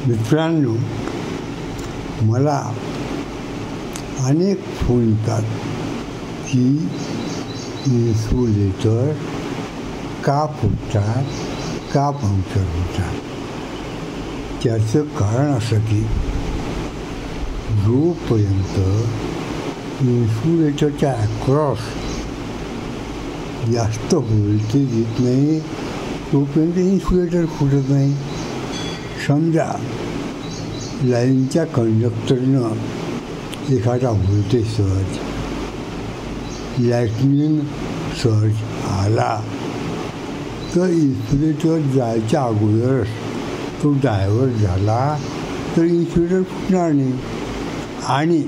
मित्रांनो, मला अनेक फोन येतात की इन्सुलेटर का फुटतात, का पंक्चर होतात. त्याचं कारण असं की जोपर्यंत इन्सुलेटरच्या अक्रॉस जास्त व्होल्टेज येत नाही तोपर्यंत इन्सुलेटर फुटत नाही. समजा लाईनच्या कंडक्टरनं एखादा व्होल्टेज सर्ज, लाईटनिंग सर्ज आला तर इन्सुलेटर जायच्या अगोदरच तो डायव्हर्ट झाला तर इन्सुलेटर फुटणार नाही. आणि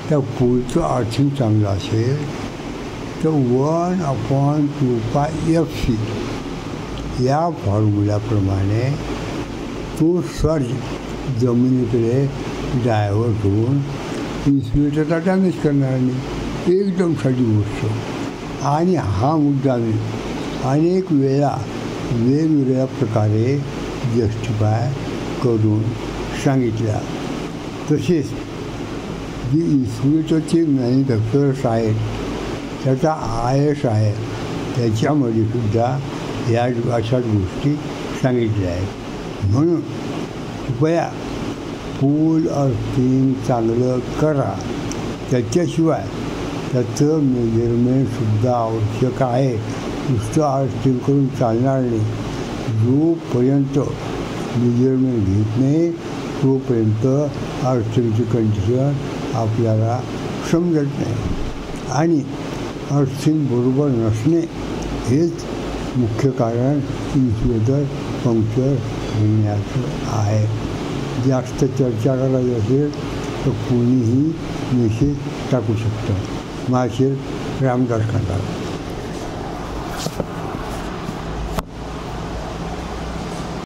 त्या पोलचं अर्थिंग चांगलं असेल तर 1/2πfc या फॉर्म्युल्याप्रमाणे तो सर्ज जमिनीकडे डायव्हर्ट होऊन इन्सुलेटरला डॅमेज करणार नाही. एकदम साधी गोष्ट. आणि हा मुद्दा मी अनेक वेळा वेगवेगळ्या प्रकारे जस्टिफाय करून सांगितला. तसेच जी इन्सुलेटरचे मॅन्युफॅक्चरर्स आहेत त्याचा IS आहे त्याच्यामध्ये सुद्धा या अशाच गोष्टी सांगितल्या आहेत. म्हणून कृपया पोल अर्थिंग चांगलं करा. त्याच्याशिवाय त्याचं मेजरमेंटसुद्धा आवश्यक आहे. नुसतं अर्थिंग करून चालणार नाही. जोपर्यंत मेजरमेंट घेत नाही तोपर्यंत अर्थिंगची कंडिशन आपल्याला समजत नाही. आणि अर्थिंग बरोबर नसणे हेच मुख्य कारण इन्सुलेटर पंक्चर होण्याचं आहे. जास्त चर्चा करायची असेल तर कोणीही मेसेज टाकू शकतं. माझे रामदास खंडार.